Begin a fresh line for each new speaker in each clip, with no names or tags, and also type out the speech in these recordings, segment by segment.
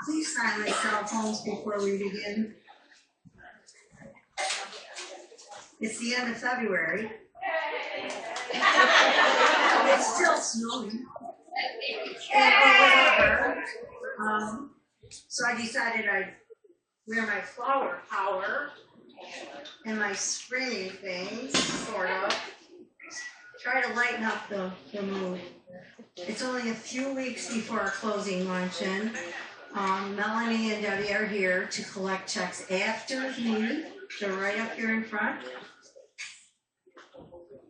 Please silence cell phones before we begin. It's the end of February. It's still snowing. So I decided I'd wear my flower power and my springy things, sort of. Try to lighten up the mood. It's only a few weeks before our closing luncheon. Melanie and Debbie are here to collect checks after me. They're right up here in front.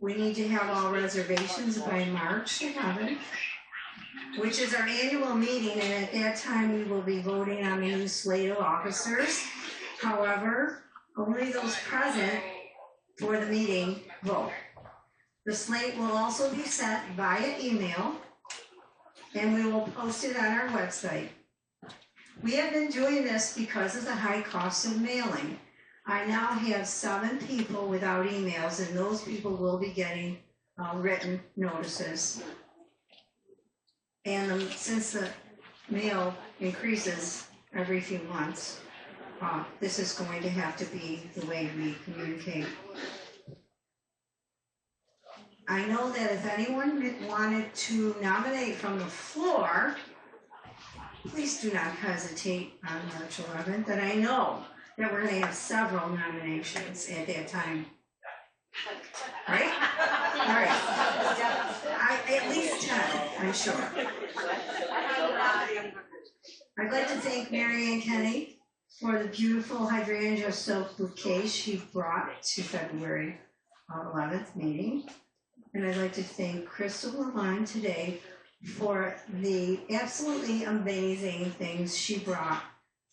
We need to have all reservations by March 11th, which is our annual meeting, and at that time we will be voting on the new slate of officers. However, only those present for the meeting vote. The slate will also be sent via email, and we will post it on our website. We have been doing this because of the high cost of mailing. I now have 7 people without emails, and those people will be getting written notices. And since the mail increases every few months, this is going to have to be the way we communicate. I know that if anyone wanted to nominate from the floor, please do not hesitate on March 11th. And I know that we're going to have several nominations at that time. Right? All right. At least 10, I'm sure. I'd like to thank Mary Ann Kenny for the beautiful hydrangea silk bouquet she brought to February 11th meeting. And I'd like to thank Crystal Lavine today for the absolutely amazing things she brought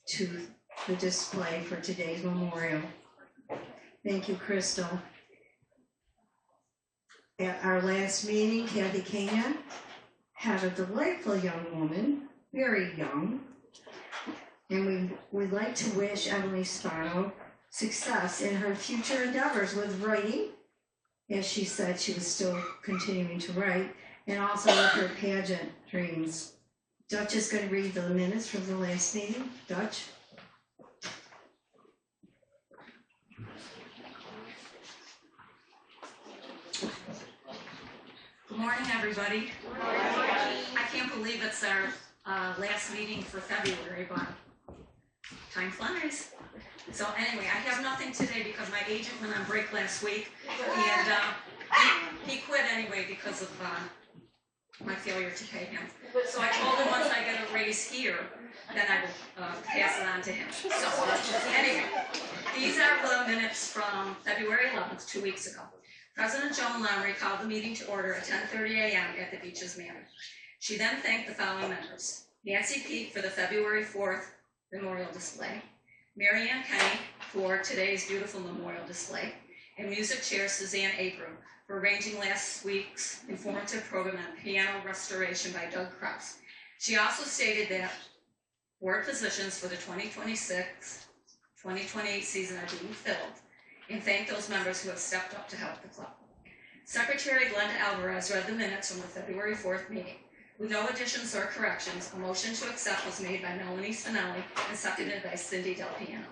to the display for today's memorial. Thank you, Crystal. At our last meeting, Kathy Kanya had a delightful young woman, very young, and we'd like to wish Emily Spano success in her future endeavors with writing. As she said, she was still continuing to write, and also with her pageant dreams. Dutch is going to read the minutes from the last meeting. Dutch?
Good morning, everybody. Good morning. I can't believe it's our last meeting for February, but time flies. So anyway, I have nothing today because my agent went on break last week, and he quit anyway because of my failure to pay him. So I told him once I get a raise here, then I will pass it on to him. So anyway, these are the minutes from February 11th, 2 weeks ago. President Joan Lowry called the meeting to order at 10:30 a.m. at the Beaches Manor. She then thanked the following members: Nancy Peake for the February 4th memorial display, Mary Ann Kenny for today's beautiful memorial display, and music chair Suzanne Abram for arranging last week's informative program on piano restoration by Doug Krause. She also stated that board positions for the 2026-2028 season are being filled, and thanked those members who have stepped up to help the club. Secretary Glenda Alvarez read the minutes from the February 4th meeting. With no additions or corrections, a motion to accept was made by Melanie Spinelli and seconded by Cindy Del Piano.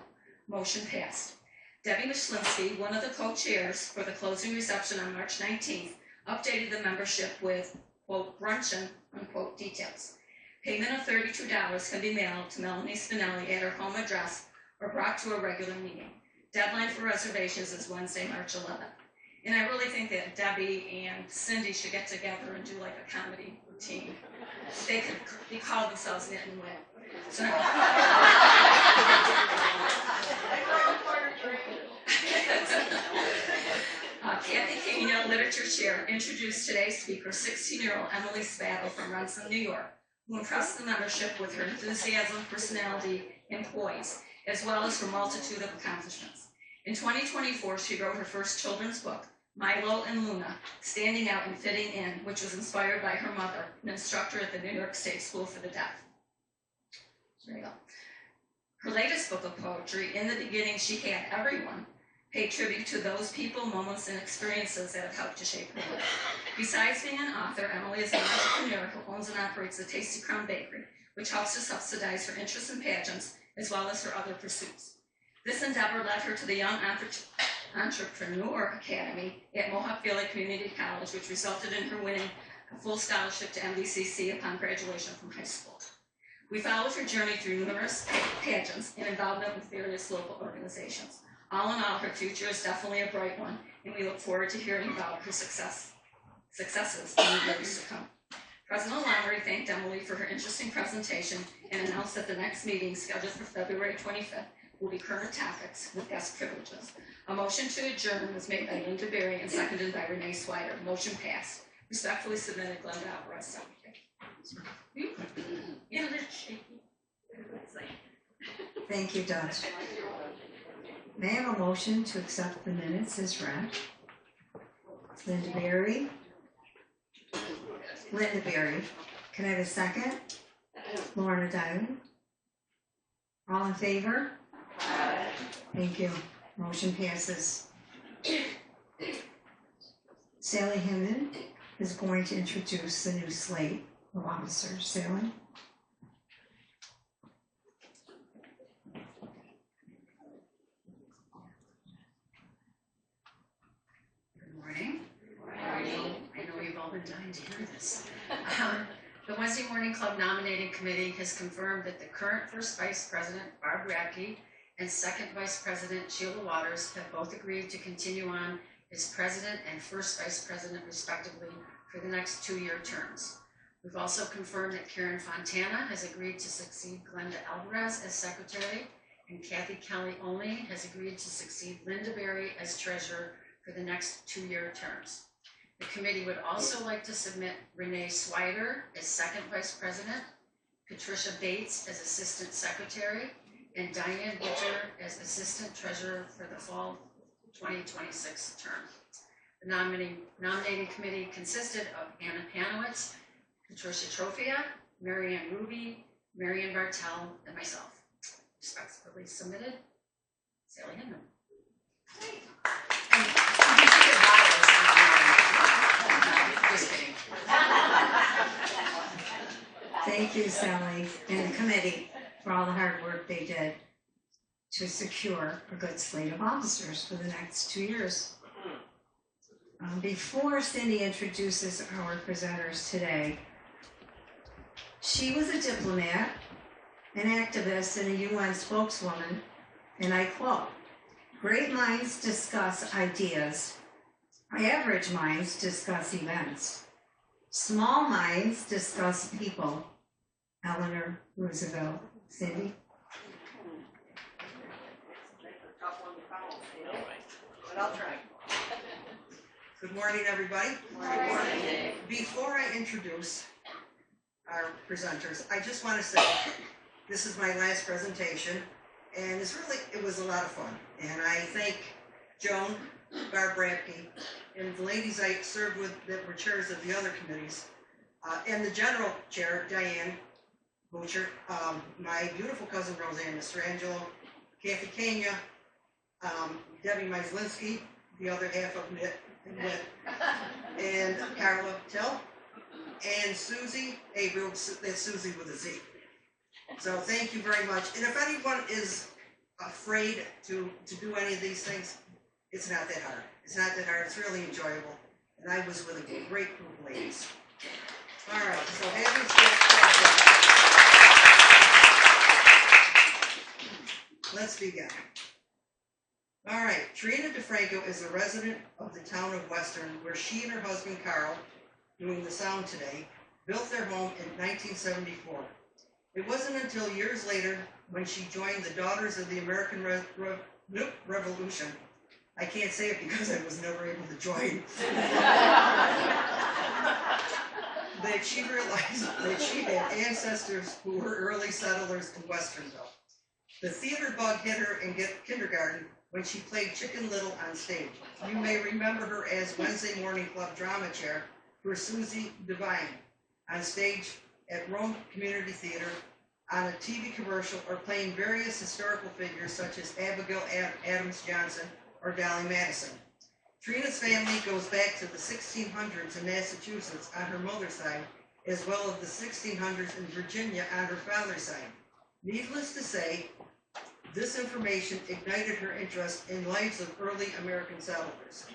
Motion passed. Debbie Mishlinsky, one of the co-chairs for the closing reception on March 19th, updated the membership with, quote, bruncheon, unquote, details. Payment of $32 can be mailed to Melanie Spinelli at her home address or brought to a regular meeting. Deadline for reservations is Wednesday, March 11th. And I really think that Debbie and Cindy should get together and do like a comedy routine. They could be called themselves Knit and Wit. So, Kathy Kenya, Literature Chair, introduced today's speaker, 16-year-old Emily Spano from Rensselaer, New York, who impressed the membership with her enthusiasm, personality, and poise, as well as her multitude of accomplishments. In 2024, she wrote her first children's book, Milo and Luna, Standing Out and Fitting In, which was inspired by her mother, an instructor at the New York State School for the Deaf. There you go. Her latest book of poetry, In the Beginning She Had Everyone, paid tribute to those people, moments, and experiences that have helped to shape her life. Besides being an author, Emily is an entrepreneur who owns and operates the Tasty Crown Bakery, which helps to subsidize her interest in pageants as well as her other pursuits. This endeavor led her to the Young Entrepreneur Academy at Mohawk Valley Community College, which resulted in her winning a full scholarship to MVCC upon graduation from high school. We followed her journey through numerous pageants and involvement with various local organizations. All in all, her future is definitely a bright one, and we look forward to hearing about her successes in the years to come. President Lommery thanked Emily for her interesting presentation and announced that the next meeting, scheduled for February 25th, will be current topics with guest privileges. A motion to adjourn was made by Linda Berry and seconded by Renee Swider. Motion passed. Respectfully submitted, Glenda Alvarez, Secretary.
Thank you, Dutch. May I have a motion to accept the minutes as read? Linda Berry. Can I have a second? Lorna Diamond. All in favor? Thank you. Motion passes. Sally Hinman is going to introduce the new slate of officers. Sally?
Good morning. I know you've all been dying to hear this. The Wednesday Morning Club Nominating Committee has confirmed that the current First Vice President, Barb Radke, and Second Vice President, Sheila Waters, have both agreed to continue on as President and First Vice President, respectively, for the next 2-year terms. We've also confirmed that Karen Fontana has agreed to succeed Glenda Alvarez as Secretary, and Kathy Kelly only has agreed to succeed Linda Berry as Treasurer for the next 2-year terms. The committee would also like to submit Renee Swider as Second Vice President, Patricia Bates as Assistant Secretary, and Diane Butcher as Assistant Treasurer for the fall 2026 term. The nominating committee consisted of Anna Panowitz, Patricia Trofia, Marianne Ruby, Marian Bartel, and myself. Respectfully submitted, Sally Hinman. Just kidding.
Thank you, Sally, and the committee for all the hard work they did to secure a good slate of officers for the next 2 years. Before Cindy introduces our presenters today, she was a diplomat, an activist, and a UN spokeswoman, and I quote, "Great minds discuss ideas. Average minds discuss events. Small minds discuss people." Eleanor Roosevelt. Cindy?
But I'll try. Good morning, everybody. Good morning. Before I introduce our presenters, I just want to say this is my last presentation, and it was a lot of fun. And I thank Joan, Barb Radke, and the ladies I served with that were chairs of the other committees, and the general chair, Diane Butcher, my beautiful cousin Roseanne Mastrangelo, Kathy Kenya, Debbie Myslinski, the other half of NIT, and Carla Till, and Susie Abreu, that's Susie with a Z. So thank you very much. And if anyone is afraid to do any of these things, it's not that hard. It's not that hard. It's really enjoyable. And I was with a great group of ladies. All right, so having said, let's begin. All right, Trina DeFranco is a resident of the town of Western, where she and her husband Carl, doing the sound today, built their home in 1974. It wasn't until years later when she joined the Daughters of the American Revolution. I can't say it because I was never able to join. That she realized that she had ancestors who were early settlers in Westernville. The theater bug hit her in kindergarten when she played Chicken Little on stage. You may remember her as Wednesday Morning Club drama chair for Susie Devine on stage at Rome Community Theater, on a TV commercial, or playing various historical figures such as Abigail Adams Johnson or Dolly Madison. Trina's family goes back to the 1600s in Massachusetts on her mother's side, as well as the 1600s in Virginia on her father's side. Needless to say, this information ignited her interest in lives of early American settlers.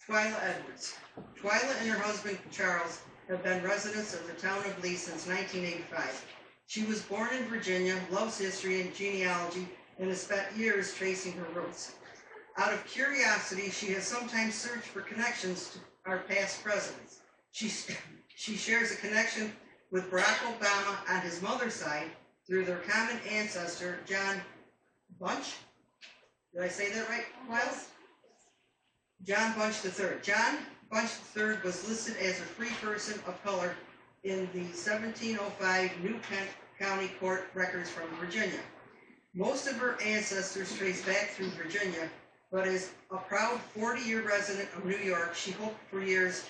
Twyla Edwards. Twyla and her husband, Charles, have been residents of the town of Lee since 1985. She was born in Virginia, loves history and genealogy, and has spent years tracing her roots. Out of curiosity, she has sometimes searched for connections to our past presidents. She shares a connection with Barack Obama on his mother's side through their common ancestor, John Bunch. Did I say that right, Miles? John Bunch III. John Bunch III was listed as a free person of color in the 1705 New Kent County Court records from Virginia. Most of her ancestors trace back through Virginia, but as a proud 40-year resident of New York, she hoped for years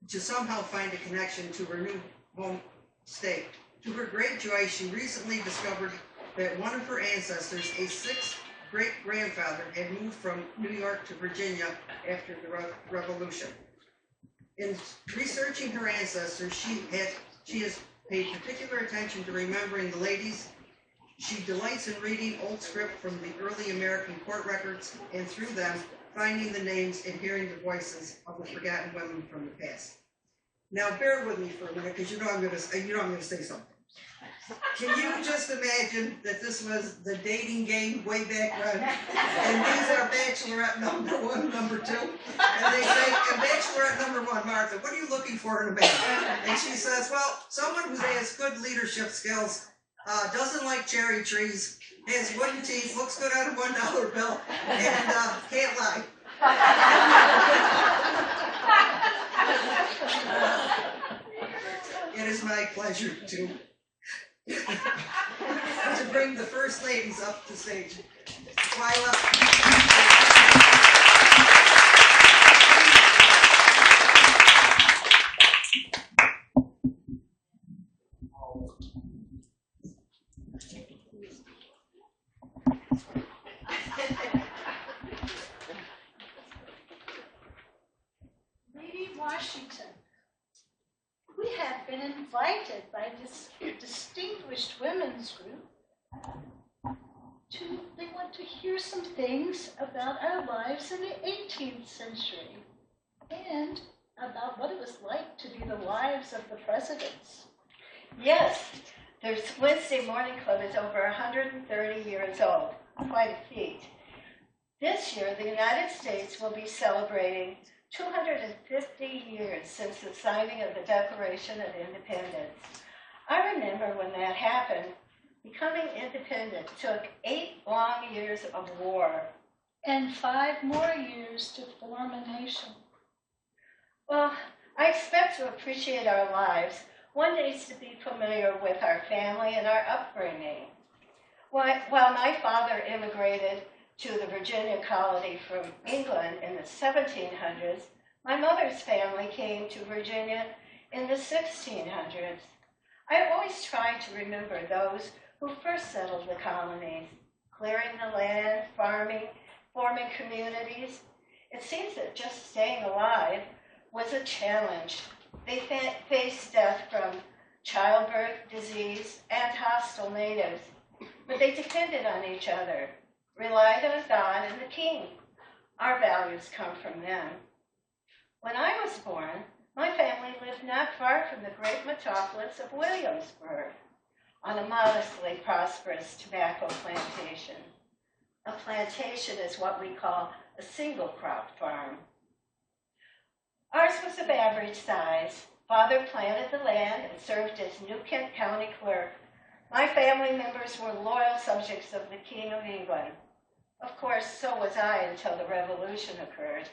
to somehow find a connection to her new home state. To her great joy, she recently discovered that one of her ancestors, a sixth great-grandfather, had moved from New York to Virginia after the Revolution. In researching her ancestors, she has paid particular attention to remembering the ladies. She delights in reading old script from the early American court records, and through them, finding the names and hearing the voices of the forgotten women from the past. Now, bear with me for a minute, because you know I'm going to say something. Can you just imagine that this was the dating game way back when, and these are bachelorette number 1, number 2, and they say, and bachelorette number 1, Martha, what are you looking for in a man? And she says, well, someone who has good leadership skills, doesn't like cherry trees, has wooden teeth, looks good on a $1 bill, and can't lie. It is my pleasure to bring the first ladies up to stage. Twyla.
Lady Washington, we have been invited by this distinguished women's group they want to hear some things about our lives in the 18th century and about what it was like to be the wives of the presidents.
Yes, their Wednesday Morning Club is over 130 years old, quite a feat. This year, the United States will be celebrating 250 years since the signing of the Declaration of Independence. I remember when that happened. Becoming independent took 8 long years of war.
And 5 more years to form a nation.
Well, I expect to appreciate our lives. One needs to be familiar with our family and our upbringing. While my father immigrated to the Virginia colony from England in the 1700s, my mother's family came to Virginia in the 1600s. I always try to remember those who first settled the colonies, clearing the land, farming, forming communities. It seems that just staying alive was a challenge. They faced death from childbirth, disease, and hostile natives, but they depended on each other, relied on God and the king. Our values come from them. When I was born, my family lived not far from the great metropolis of Williamsburg, on a modestly prosperous tobacco plantation. A plantation is what we call a single crop farm. Ours was of average size. Father planted the land and served as New Kent County clerk. My family members were loyal subjects of the King of England. Of course, so was I until the Revolution occurred.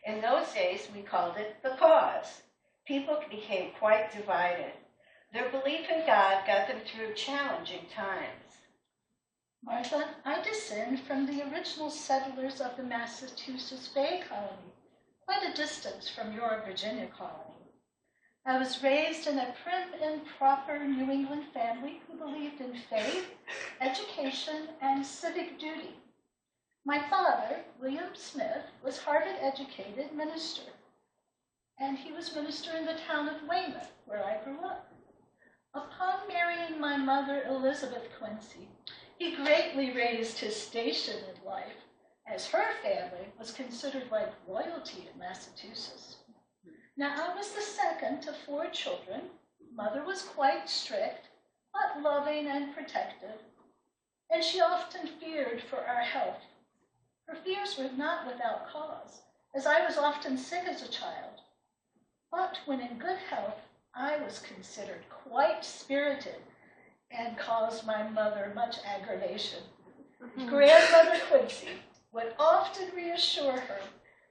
In those days, we called it the cause. People became quite divided. Their belief in God got them through challenging times.
Martha, I descend from the original settlers of the Massachusetts Bay Colony, quite a distance from your Virginia colony. I was raised in a prim and proper New England family who believed in faith, education, and civic duty. My father, William Smith, was Harvard-educated minister. and he was minister in the town of Weymouth, where I grew up. Upon marrying my mother, Elizabeth Quincy, he greatly raised his station in life, as her family was considered like royalty in Massachusetts. Now, I was the second of 4 children. Mother was quite strict, but loving and protective, and she often feared for our health. Her fears were not without cause, as I was often sick as a child. But when in good health, I was considered quite spirited and caused my mother much aggravation. Grandmother Quincy would often reassure her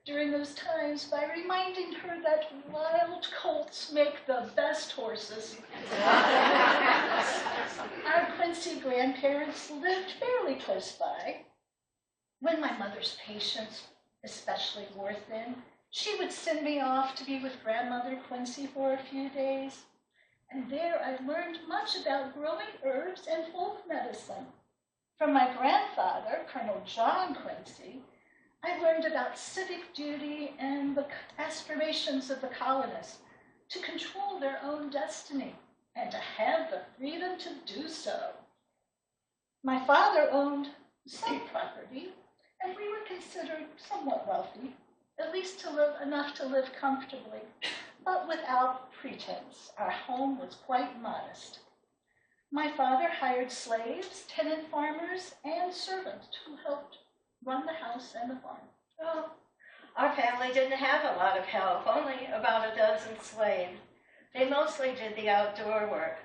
during those times by reminding her that wild colts make the best horses. Our Quincy grandparents lived fairly close by. When my mother's patience especially wore thin, she would send me off to be with grandmother Quincy for a few days. And there I learned much about growing herbs and folk medicine. From my grandfather, Colonel John Quincy, I learned about civic duty and the aspirations of the colonists to control their own destiny and to have the freedom to do so. My father owned some property, and we were considered somewhat wealthy, at least enough to live comfortably, but without pretense. Our home was quite modest. My father hired slaves, tenant farmers, and servants who helped run the house and the farm.
Oh, our family didn't have a lot of help, only about a dozen slaves. They mostly did the outdoor work.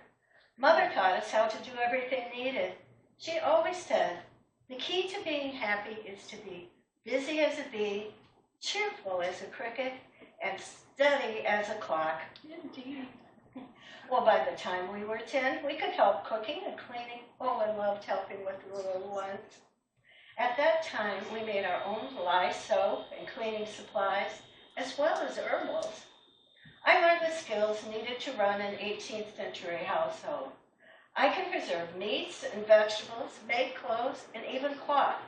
Mother taught us how to do everything needed. She always said, the key to being happy is to be busy as a bee, cheerful as a cricket, and steady as a clock.
Indeed.
Well, by the time we were 10, we could help cooking and cleaning. Oh, I loved helping with the little ones. At that time, we made our own lye soap and cleaning supplies, as well as herbals. I learned the skills needed to run an 18th century household. I can preserve meats and vegetables, make clothes, and even cloth.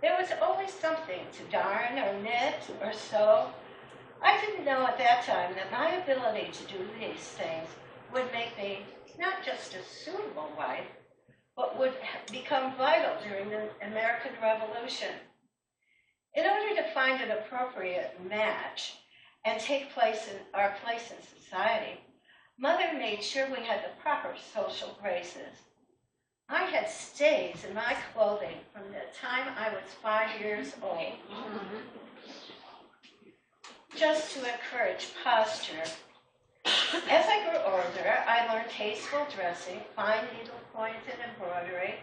There was always something to darn or knit or sew. I didn't know at that time that my ability to do these things would make me not just a suitable wife, but would become vital during the American Revolution. In order to find an appropriate match and take our place in society, Mother made sure we had the proper social graces. I had stays in my clothing from the time I was 5 years old, just to encourage posture. As I grew older, I learned tasteful dressing, fine needle-pointed embroidery,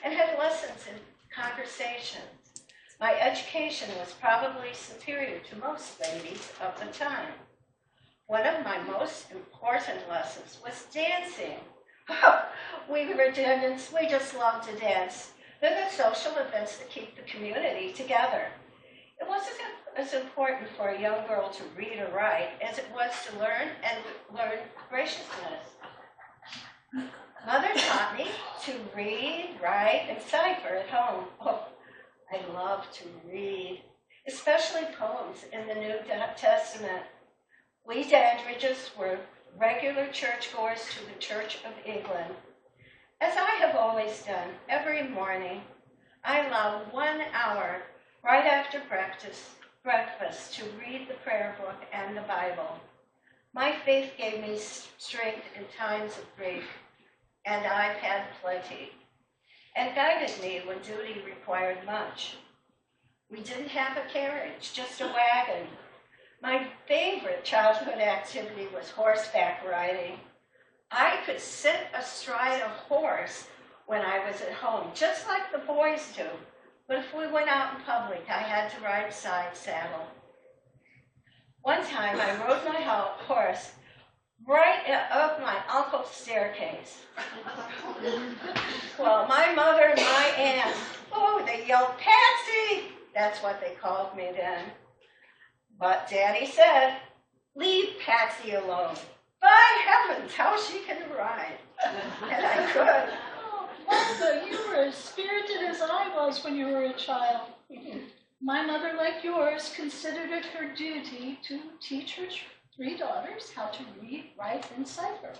and had lessons in conversations. My education was probably superior to most ladies of the time. One of my most important lessons was dancing. We were Germans, we just loved to dance. They're the social events that keep the community together. It wasn't as important for a young girl to read or write as it was to learn graciousness. Mother taught me to read, write, and cipher at home. Oh, I love to read, especially poems in the New Testament. We Dandridges were regular churchgoers to the Church of England. As I have always done, every morning, I allowed 1 hour right after breakfast to read the prayer book and the Bible. My faith gave me strength in times of grief, and I've had plenty, and guided me when duty required much. We didn't have a carriage, just a wagon. My favorite childhood activity was horseback riding. I could sit astride a horse when I was at home, just like the boys do. But if we went out in public, I had to ride side saddle. One time, I rode my horse right up my uncle's staircase. Well, my mother and my aunt, they yelled, "Patsy!" That's what they called me then. But Daddy said, "Leave Patsy alone. By heavens, how she can ride." And I could.
Oh, Martha, you were as spirited as I was when you were a child. My mother, like yours, considered it her duty to teach her 3 daughters how to read, write, and cipher.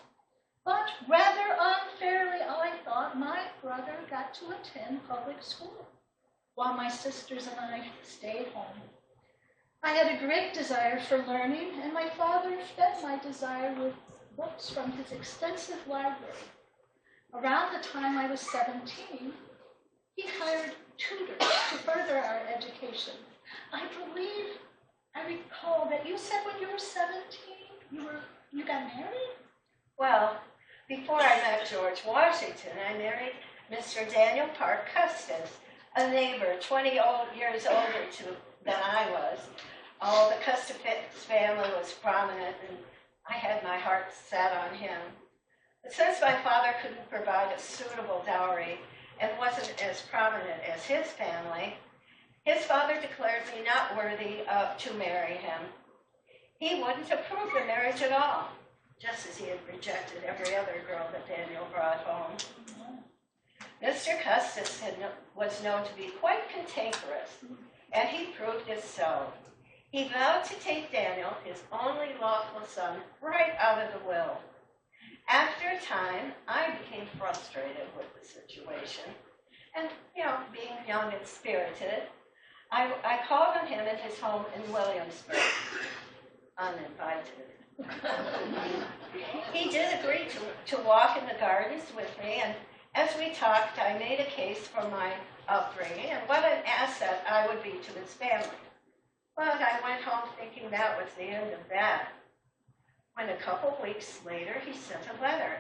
But rather unfairly, I thought my brother got to attend public school, while my sisters and I stayed home. I had a great desire for learning, and my father fed my desire with books from his extensive library. Around the time I was 17, he hired tutors to further our education. I believe I recall that you said when you were 17, you got married?
Well, before I met George Washington, I married Mr. Daniel Park Custis, a neighbor 20 years older than I was. Oh, the Custis family was prominent, and I had my heart set on him. But since my father couldn't provide a suitable dowry and wasn't as prominent as his family, his father declared me not worthy to marry him. He wouldn't approve the marriage at all, just as he had rejected every other girl that Daniel brought home. Mr. Custis was known to be quite cantankerous, and he proved it so. He vowed to take Daniel, his only lawful son, right out of the will. After a time, I became frustrated with the situation, and, being young and spirited, I called on him at his home in Williamsburg, uninvited. He did agree to walk in the gardens with me, and as we talked, I made a case for my upbringing and what an asset I would be to his family. But I went home thinking that was the end of that. When a couple weeks later, he sent a letter,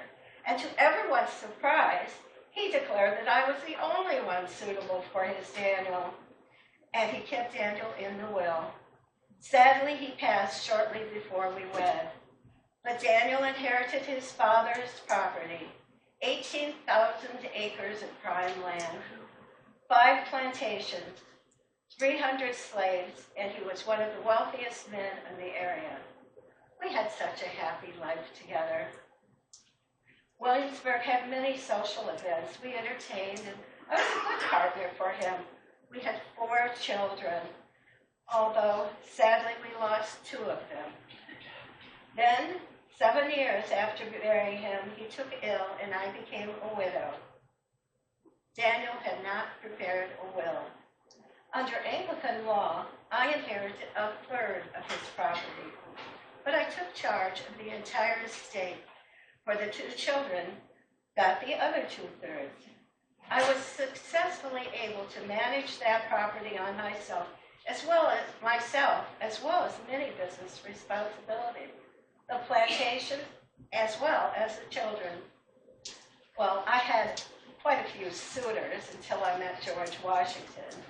and to everyone's surprise, he declared that I was the only one suitable for his Daniel, and he kept Daniel in the will. Sadly, he passed shortly before we wed, but Daniel inherited his father's property, 18,000 acres of prime land, 5 plantations, 300 slaves, and he was one of the wealthiest men in the area. We had such a happy life together. Williamsburg had many social events. We entertained, and I was a good partner for him. We had 4 children, although sadly we lost 2 of them. Then, 7 years after marrying him, he took ill and I became a widow. Daniel had not prepared a will. Under Anglican law, I inherited 1/3 of his property, but I took charge of the entire estate, for the 2 children got the other 2/3. I was successfully able to manage that property on myself, as well as many business responsibilities, the plantation, as well as the children. Well, I had quite a few suitors until I met George Washington.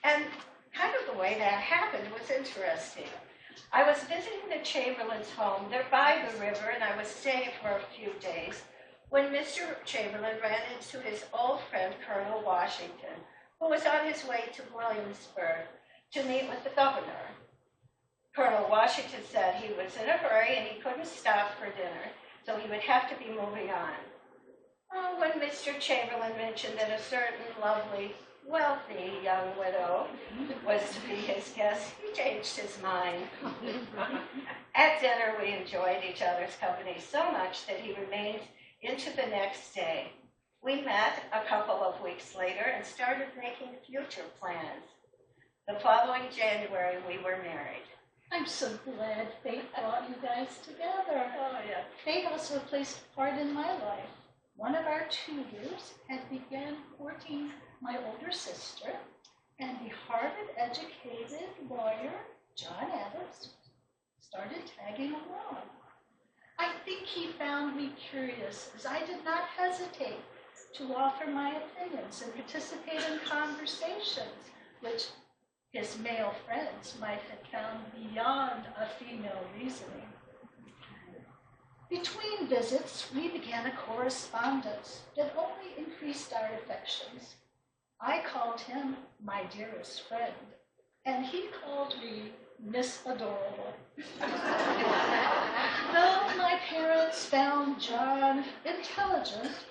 And kind of the way that happened was interesting. I was visiting the Chamberlain's home. They're by the river, and I was staying for a few days when Mr. Chamberlain ran into his old friend, Colonel Washington, who was on his way to Williamsburg to meet with the governor. Colonel Washington said he was in a hurry and he couldn't stop for dinner, so he would have to be moving on. When Mr. Chamberlain mentioned that a certain lovely, wealthy young widow was to be his guest, he changed his mind. At dinner, we enjoyed each other's company so much that he remained into the next day. We met a couple of weeks later and started making future plans. The following January, we were married.
I'm so glad fate brought you guys together.
Oh, yeah.
Fate also placed a part in my life. One of our tutors had begun courting my older sister, and the Harvard-educated lawyer, John Adams, started tagging along. I think he found me curious, as I did not hesitate to offer my opinions and participate in conversations, which his male friends might have found beyond a female reasoning. Between visits, we began a correspondence that only increased our affections. I called him my dearest friend, and he called me Miss Adorable. Though my parents found John intelligent,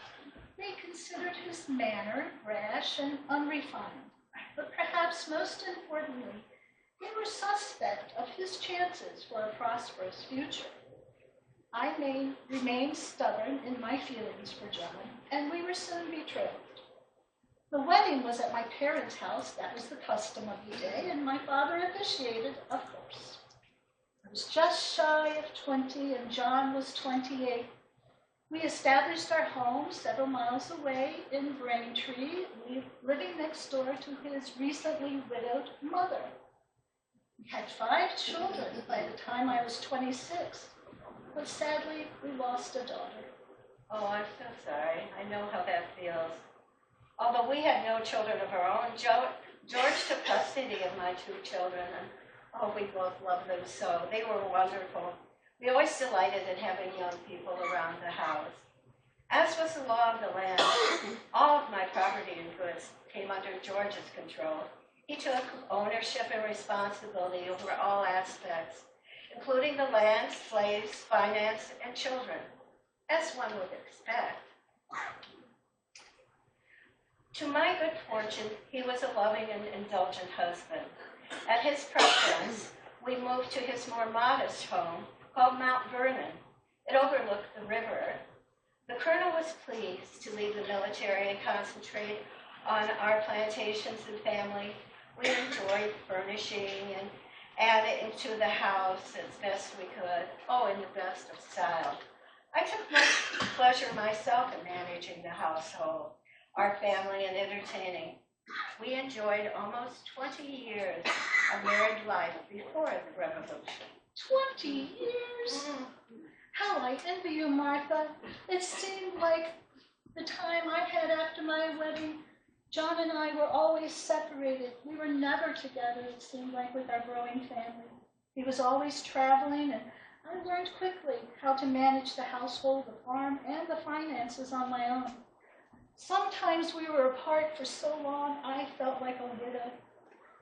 they considered his manner brash and unrefined. But perhaps most importantly, we were suspect of his chances for a prosperous future. I remained stubborn in my feelings for John, and we were soon betrothed. The wedding was at my parents' house. That was the custom of the day, and my father officiated, of course. I was just shy of 20, and John was 28. We established our home several miles away in Braintree, living next door to his recently widowed mother. We had 5 children by the time I was 26, but sadly, we lost a daughter.
Oh, I'm so sorry. I know how that feels. Although we had no children of our own, George took custody of my 2 children, and oh, we both loved them so. They were wonderful. We always delighted in having young people around the house. As was the law of the land, all of my property and goods came under George's control. He took ownership and responsibility over all aspects, including the land, slaves, finance, and children, as one would expect. To my good fortune, he was a loving and indulgent husband. At his preference, we moved to his more modest home called Mount Vernon. It overlooked the river. The colonel was pleased to leave the military and concentrate on our plantations and family. We enjoyed furnishing and adding to the house as best we could, in the best of style. I took much pleasure myself in managing the household, our family, and entertaining. We enjoyed almost 20 years of married life before the revolution.
20 years? How I envy you, Martha. It seemed like the time I had after my wedding, John and I were always separated. We were never together, it seemed like, with our growing family. He was always traveling, and I learned quickly how to manage the household, the farm, and the finances on my own. Sometimes we were apart for so long, I felt like a widow.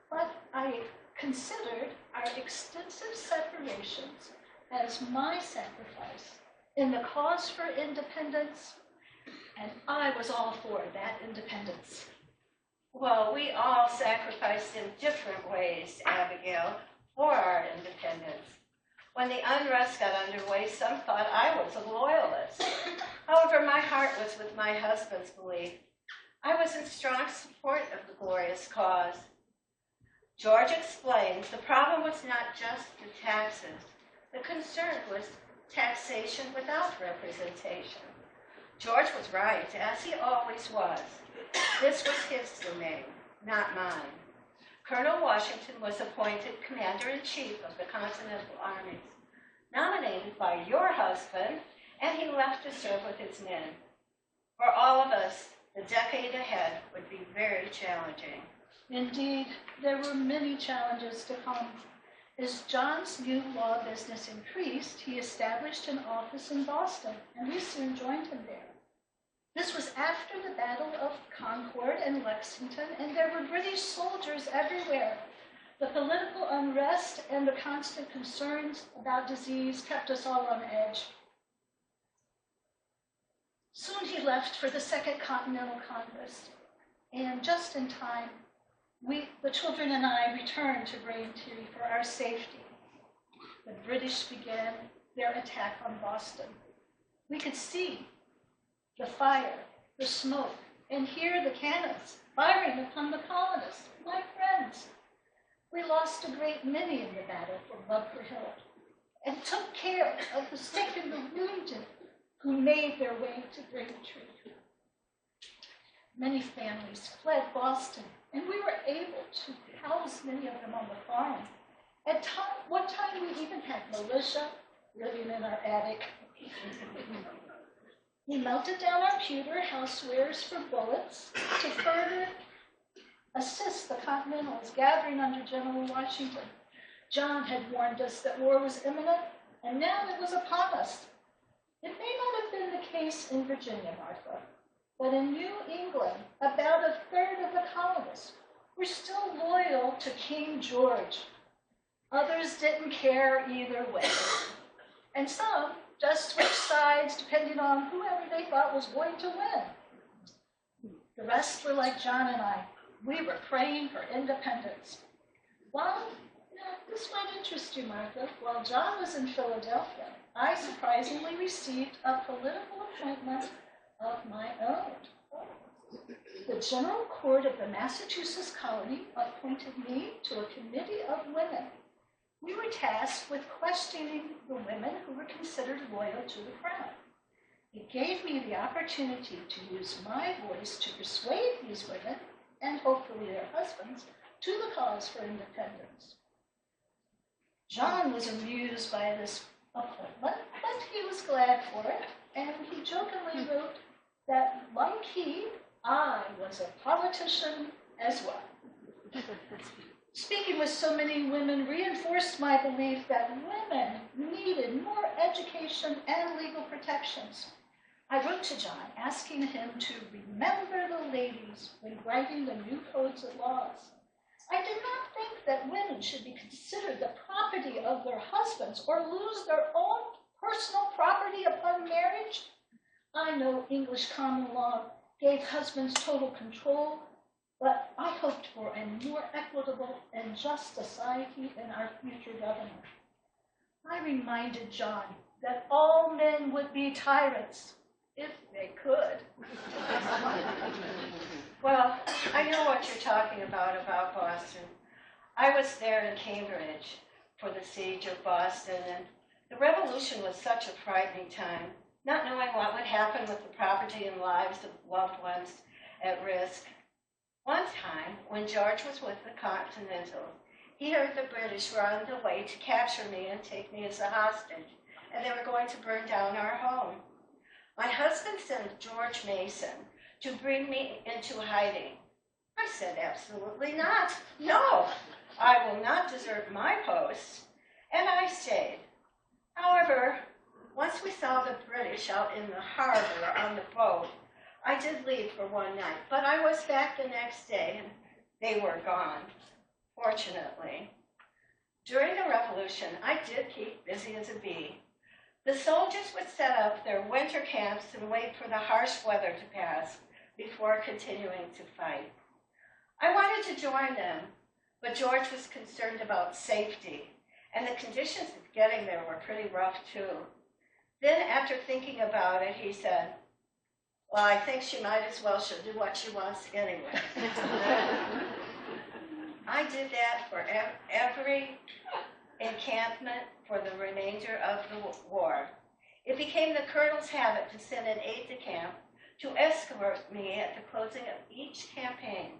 But I considered our extensive separations as my sacrifice in the cause for independence, and I was all for that independence.
Well, we all sacrificed in different ways, Abigail, for our independence. When the unrest got underway, some thought I was a loyalist. However, my heart was with my husband's belief. I was in strong support of the glorious cause. George explains the problem was not just the taxes. The concern was taxation without representation. George was right, as he always was. This was his domain, not mine. Colonel Washington was appointed Commander-in-Chief of the Continental Armies, nominated by your husband, and he left to serve with his men. For all of us, the decade ahead would be very challenging.
Indeed, there were many challenges to come. As John's new law business increased, he established an office in Boston, and we soon joined him there. This was after the Battle of Concord and Lexington, and there were British soldiers everywhere. The political unrest and the constant concerns about disease kept us all on edge. Soon he left for the Second Continental Congress, and just in time, the children and I returned to Braintree for our safety. The British began their attack on Boston. We could see the fire, the smoke, and hear the cannons firing upon the colonists, my friends. We lost a great many in the battle for Bunker Hill and took care of the sick and the wounded who made their way to Braintree. Many families fled Boston, and we were able to house many of them on the farm. At one time, we even had militia living in our attic. We melted down our pewter housewares for bullets to further assist the Continentals gathering under General Washington. John had warned us that war was imminent, and now it was upon us. It may not have been the case in Virginia, Martha, but in New England, about a third of the colonists were still loyal to King George. Others didn't care either way, and some just switched sides depending on whoever they thought was going to win. The rest were like John and I. We were praying for independence. While this might interest you, Martha. While John was in Philadelphia, I surprisingly received a political appointment of my own. The General Court of the Massachusetts Colony appointed me to a committee of women. We were tasked with questioning the women who were considered loyal to the crown. It gave me the opportunity to use my voice to persuade these women, and hopefully their husbands, to the cause for independence. John was amused by this appointment, but he was glad for it, and he jokingly wrote that, like he, I was a politician as well. Speaking with so many women reinforced my belief that women needed more education and legal protections. I wrote to John asking him to remember the ladies when writing the new codes of laws. I did not think that women should be considered the property of their husbands or lose their own personal property upon marriage. I know English common law gave husbands total control, but I hoped for a more equitable and just society in our future government. I reminded John that all men would be tyrants, if they could.
Well, I know what you're talking about Boston. I was there in Cambridge for the siege of Boston, and the revolution was such a frightening time, not knowing what would happen with the property and lives of loved ones at risk. One time, when George was with the Continental, he heard the British were on the way to capture me and take me as a hostage, and they were going to burn down our home. My husband sent George Mason to bring me into hiding. I said, absolutely not. No, I will not desert my post, and I stayed. However, once we saw the British out in the harbor on the boat, I did leave for one night, but I was back the next day, and they were gone, fortunately. During the Revolution, I did keep busy as a bee. The soldiers would set up their winter camps and wait for the harsh weather to pass before continuing to fight. I wanted to join them, but George was concerned about safety, and the conditions of getting there were pretty rough too. Then, after thinking about it, he said, well, I think she might as well should do what she wants anyway. I did that for every encampment for the remainder of the war. It became the colonel's habit to send an aide-de-camp to escort me at the closing of each campaign.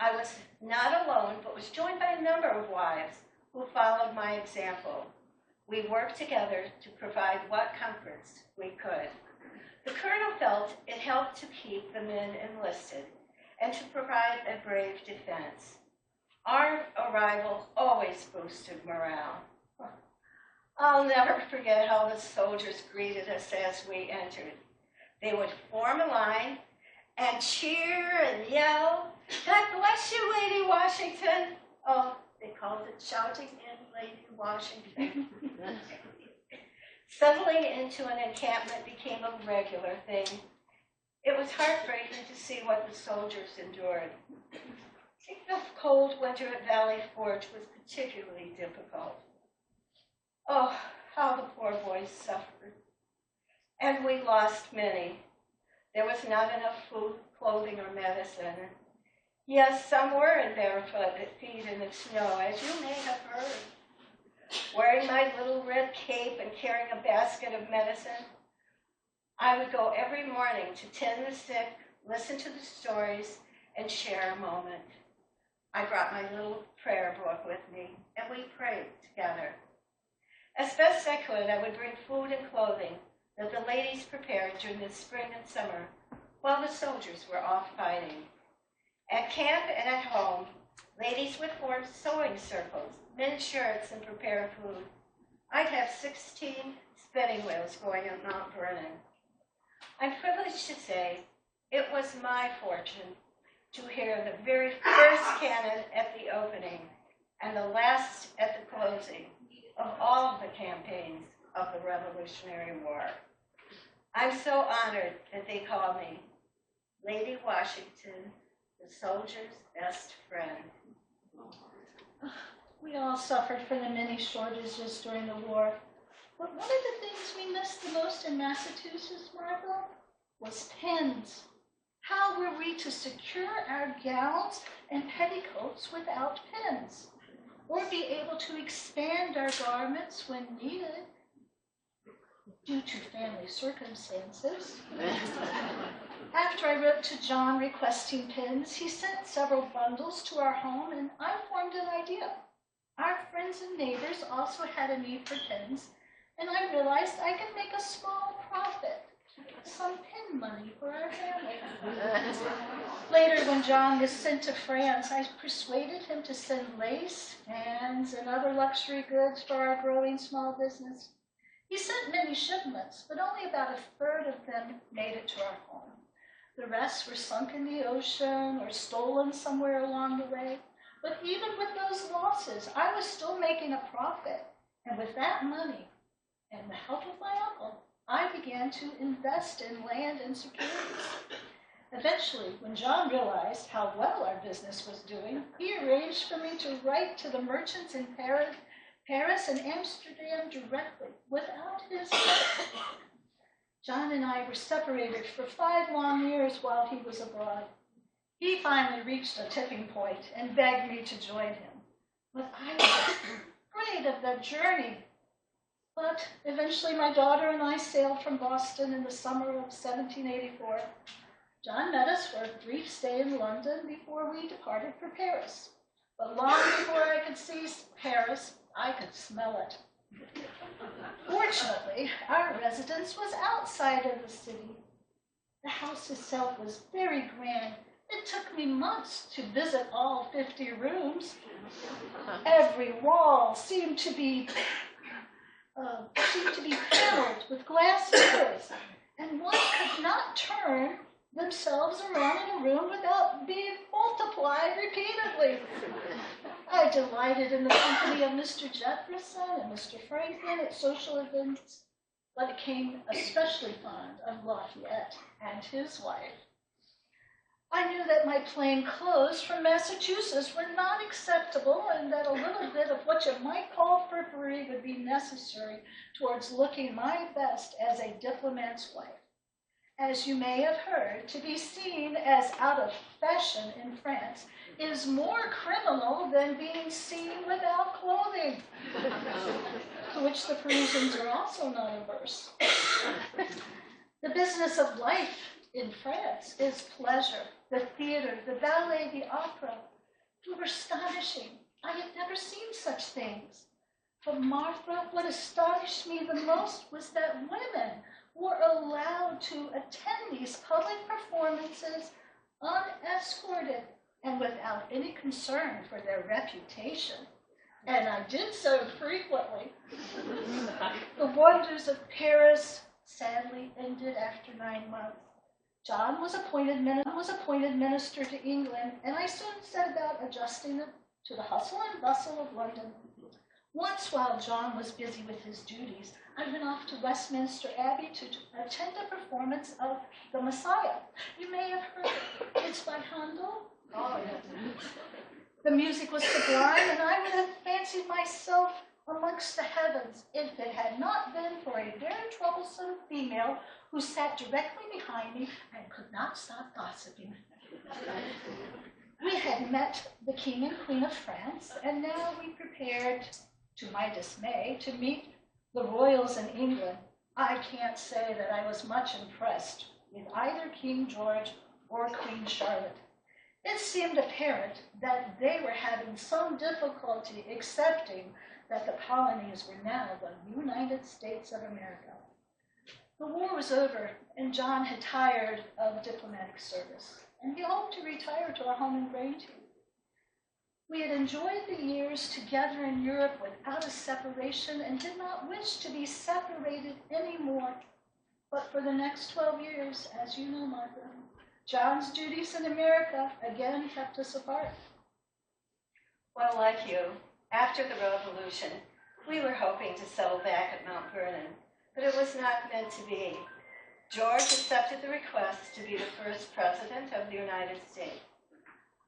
I was not alone, but was joined by a number of wives who followed my example. We worked together to provide what comforts we could. The colonel felt it helped to keep the men enlisted and to provide a brave defense. Our arrival always boosted morale. I'll never forget how the soldiers greeted us as we entered. They would form a line and cheer and yell, God bless you, Lady Washington. Oh, they called it shouting in Lady Washington. Settling into an encampment became a regular thing. It was heartbreaking to see what the soldiers endured. The cold winter at Valley Forge was particularly difficult. Oh, how the poor boys suffered. And we lost many. There was not enough food, clothing, or medicine. Yes, some were in barefoot feet in the snow, as you may have heard. Wearing my little red cape and carrying a basket of medicine, I would go every morning to tend the sick, listen to the stories, and share a moment. I brought my little prayer book with me, and we prayed together. As best I could, I would bring food and clothing that the ladies prepared during the spring and summer while the soldiers were off fighting. At camp and at home, ladies would form sewing circles, mend shirts, and prepare food. I'd have 16 spinning wheels going at Mount Vernon. I'm privileged to say it was my fortune to hear the very first cannon at the opening and the last at the closing of all of the campaigns of the Revolutionary War. I'm so honored that they call me Lady Washington, the soldier's best friend.
We all suffered from the many shortages during the war. But one of the things we missed the most in Massachusetts, Martha, was pins. How were we to secure our gowns and petticoats without pins? Or be able to expand our garments when needed due to family circumstances? After I wrote to John requesting pins, he sent several bundles to our home, and I formed an idea. Our friends and neighbors also had a need for pins, and I realized I could make a small profit, some pin money for our family. Later, when John was sent to France, I persuaded him to send lace, fans, and other luxury goods for our growing small business. He sent many shipments, but only about a third of them made it to our home. The rest were sunk in the ocean or stolen somewhere along the way. But even with those losses, I was still making a profit. And with that money and the help of my uncle, I began to invest in land and securities. Eventually, when John realized how well our business was doing, he arranged for me to write to the merchants in Paris and Amsterdam directly, without his help. John and I were separated for 5 long years while he was abroad. He finally reached a tipping point and begged me to join him. But I was afraid of the journey. But eventually my daughter and I sailed from Boston in the summer of 1784. John met us for a brief stay in London before we departed for Paris. But long before I could see Paris, I could smell it. Fortunately, our residence was outside of the city. The house itself was very grand. It took me months to visit all 50 rooms. Every wall seemed to be paneled with glass doors, and one could not turn themselves around in a room without being multiplied repeatedly. I delighted in the company of Mr. Jefferson and Mr. Franklin at social events, but became especially fond of Lafayette and his wife. I knew that my plain clothes from Massachusetts were not acceptable, and that a little bit of what you might call frippery would be necessary towards looking my best as a diplomat's wife. As you may have heard, to be seen as out of fashion in France is more criminal than being seen without clothing, to which the Parisians are also not averse. The business of life in France is pleasure. The theater, the ballet, the opera, they were astonishing. I had never seen such things. But Martha, what astonished me the most was that women were allowed to attend these public performances unescorted and without any concern for their reputation. And I did so frequently. The wonders of Paris sadly ended after 9 months. John was appointed minister to England, and I soon set about adjusting to the hustle and bustle of London. Once, while John was busy with his duties, I went off to Westminster Abbey to attend a performance of The Messiah. You may have heard it. It's by Handel. Oh, yes. The music was sublime, and I would have fancied myself amongst the heavens if it had not been for a very troublesome female who sat directly behind me and could not stop gossiping. We had met the King and Queen of France, and now we prepared, to my dismay, to meet the royals in England. I can't say that I was much impressed with either King George or Queen Charlotte. It seemed apparent that they were having some difficulty accepting that the colonies were now the United States of America. The war was over, and John had tired of diplomatic service, and he hoped to retire to our home in Braintree. We had enjoyed the years together in Europe without a separation and did not wish to be separated anymore. But for the next 12 years, as you know, Martha, John's duties in America again kept us apart.
Well, like you, after the Revolution, we were hoping to settle back at Mount Vernon, but it was not meant to be. George accepted the request to be the first president of the United States.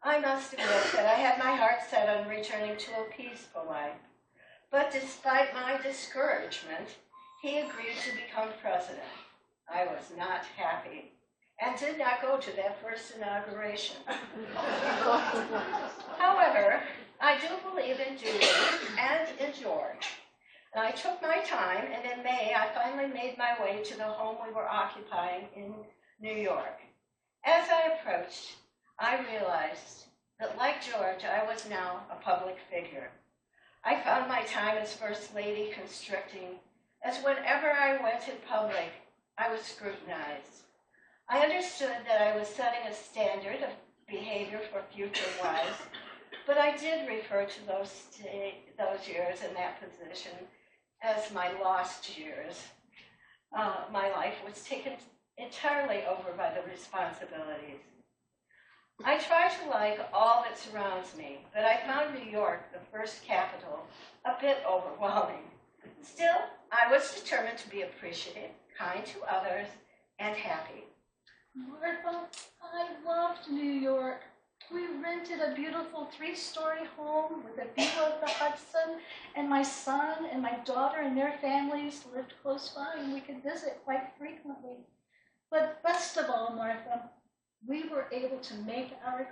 I must admit that I had my heart set on returning to a peaceful life. But despite my discouragement, he agreed to become president. I was not happy and did not go to that first inauguration. However, I do believe in duty and in George. And I took my time, and in May, I finally made my way to the home we were occupying in New York. As I approached, I realized that, like George, I was now a public figure. I found my time as First Lady constricting, as whenever I went in public, I was scrutinized. I understood that I was setting a standard of behavior for future wives, but I did refer to those years in that position as my lost years. My life was taken entirely over by the responsibilities. I try to like all that surrounds me, but I found New York, the first capital, a bit overwhelming. Still, I was determined to be appreciative, kind to others, and happy.
Martha, I loved New York. We rented a beautiful 3-story home with a view of the Hudson, and my son and my daughter and their families lived close by, and we could visit quite frequently. But best of all, Martha, we were able to make our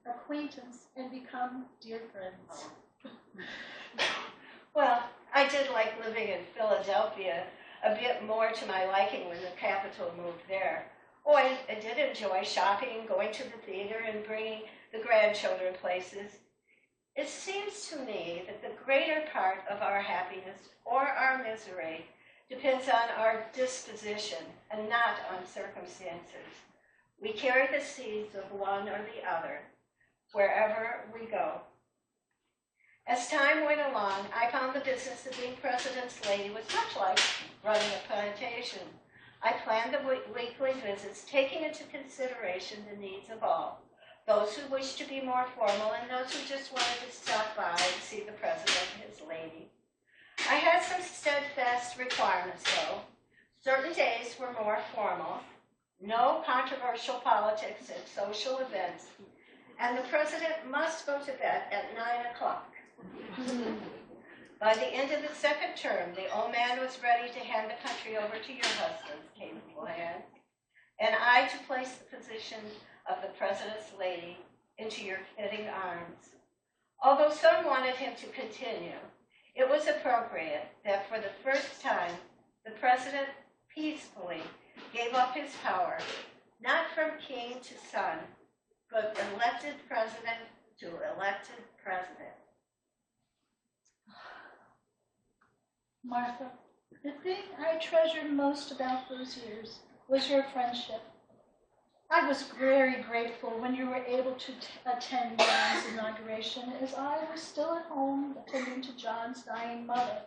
acquaintance and become dear friends.
Well, I did like living in Philadelphia a bit more to my liking when the capital moved there. Oh, I did enjoy shopping, going to the theater, and bringing the grandchildren places. It seems to me that the greater part of our happiness or our misery depends on our disposition and not on circumstances. We carry the seeds of one or the other wherever we go. As time went along, I found the business of being President's Lady was much like running a plantation. I planned the weekly visits, taking into consideration the needs of all, those who wished to be more formal and those who just wanted to stop by and see the President and his lady. I had some steadfast requirements, though. Certain days were more formal, no controversial politics at social events, and the President must go to bed at 9 o'clock. By the end of the second term, the old man was ready to hand the country over to your husband's capable hands, and I to place the position of the President's Lady into your fitting arms. Although some wanted him to continue, it was appropriate that for the first time, the President peacefully gave up his power, not from king to son, but elected president to elected president.
Martha, the thing I treasured most about those years was your friendship. I was very grateful when you were able to attend John's inauguration, as I was still at home attending to John's dying mother.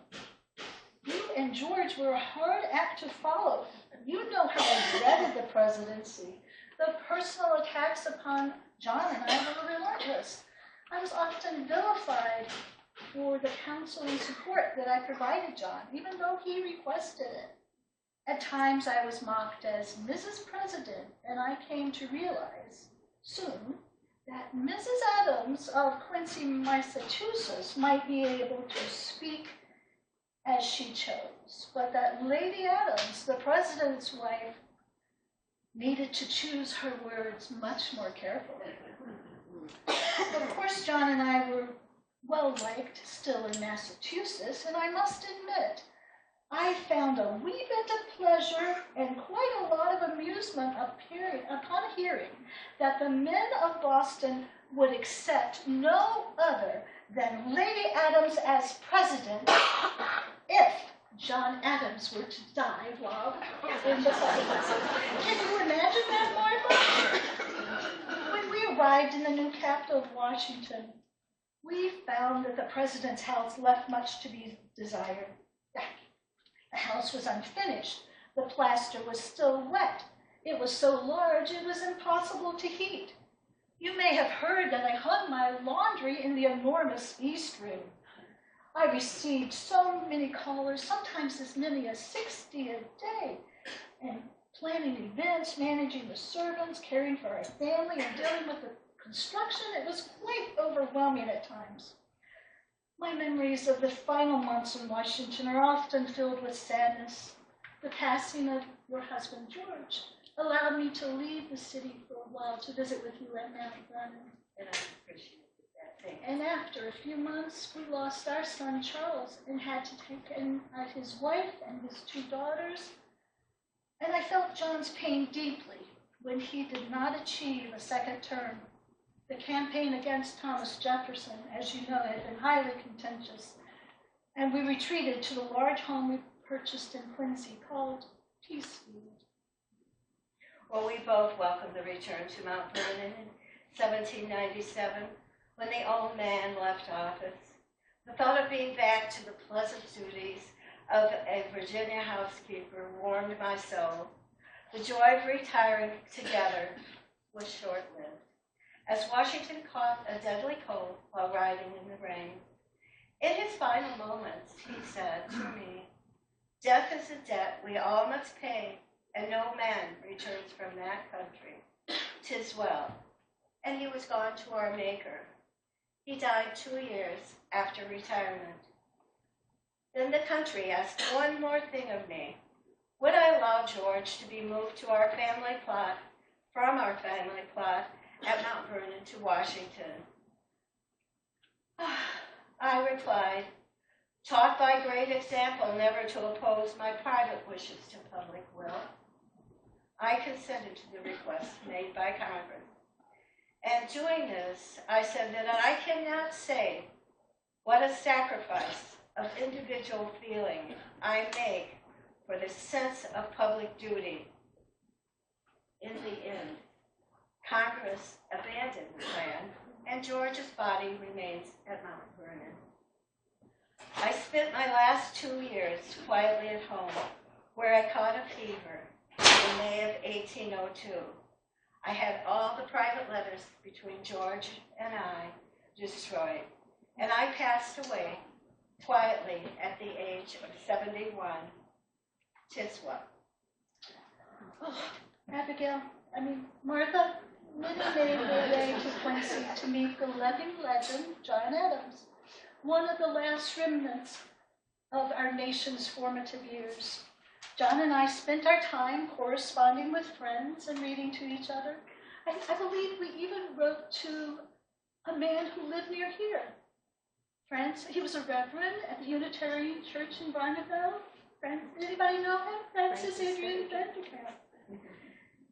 You and George were a hard act to follow. You know how I dreaded the presidency. The personal attacks upon John and I were relentless. I was often vilified for the counsel and support that I provided John, even though he requested it. At times I was mocked as Mrs. President, and I came to realize soon that Mrs. Adams of Quincy, Massachusetts might be able to speak as she chose, but that Lady Adams, the president's wife, needed to choose her words much more carefully. Of course, John and I were well-liked still in Massachusetts, and I must admit, I found a wee bit of pleasure and quite a lot of amusement upon hearing that the men of Boston would accept no other than Lady Adams as president if John Adams were to die while in the presidency. Can you imagine that, Martha? When we arrived in the new capital of Washington, we found that the president's house left much to be desired. The house was unfinished. The plaster was still wet. It was so large it was impossible to heat. You may have heard that I hung my laundry in the enormous East Room. I received so many callers, sometimes as many as 60 a day, and planning events, managing the servants, caring for our family, and dealing with the construction. It was quite overwhelming at times. My memories of the final months in Washington are often filled with sadness. The passing of your husband, George, allowed me to leave the city for a while to visit with you at Mount Vernon.
And I appreciate that. Thank you.
And after a few months, we lost our son, Charles, and had to take in his wife and his 2 daughters. And I felt John's pain deeply when he did not achieve a second term. The campaign against Thomas Jefferson, as you know, had been highly contentious, and we retreated to the large home we purchased in Quincy called Peacefield.
Well, we both welcomed the return to Mount Vernon in 1797 when the old man left office. The thought of being back to the pleasant duties of a Virginia housekeeper warmed my soul. The joy of retiring together was short-lived, as Washington caught a deadly cold while riding in the rain. In his final moments, he said to me, "Death is a debt we all must pay, and no man returns from that country. 'Tis well." And he was gone to our Maker. He died 2 years after retirement. Then the country asked one more thing of me. Would I allow George to be moved to our family plot, from our family plot at Mount Vernon to Washington? I replied, taught by great example never to oppose my private wishes to public will. I consented to the request made by Congress. And doing this, I said that I cannot say what a sacrifice of individual feeling I make for the sense of public duty. In the end, Congress abandoned the plan, and George's body remains at Mount Vernon. I spent my last 2 years quietly at home, where I caught a fever in May of 1802. I had all the private letters between George and I destroyed, and I passed away quietly at the age of 71. 'Tis well.
Martha, many made their way to Quincy to meet the living legend, John Adams, one of the last remnants of our nation's formative years. John and I spent our time corresponding with friends and reading to each other. I believe we even wrote to a man who lived near here. He was a reverend at the Unitarian Church in Barneville. Anybody know him? Francis Adrian Vanderkamp.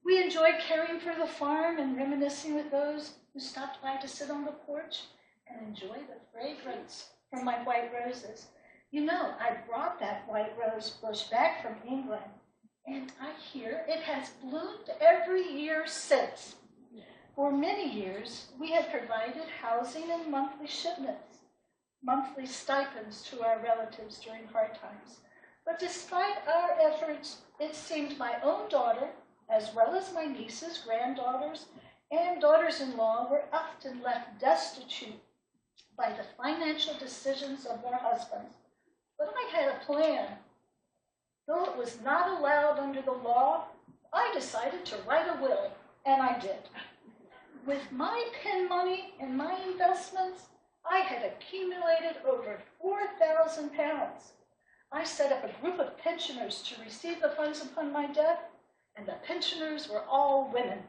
We enjoyed caring for the farm and reminiscing with those who stopped by to sit on the porch and enjoy the fragrance from my white roses. You know, I brought that white rose bush back from England, and I hear it has bloomed every year since. For many years, we had provided housing and monthly stipends to our relatives during hard times. But despite our efforts, it seemed my own daughter, as well as my nieces, granddaughters, and daughters-in-law were often left destitute by the financial decisions of their husbands. But I had a plan. Though it was not allowed under the law, I decided to write a will, and I did. With my pen money and my investments, I had accumulated over 4,000 pounds. I set up a group of pensioners to receive the funds upon my death, and the pensioners were all women.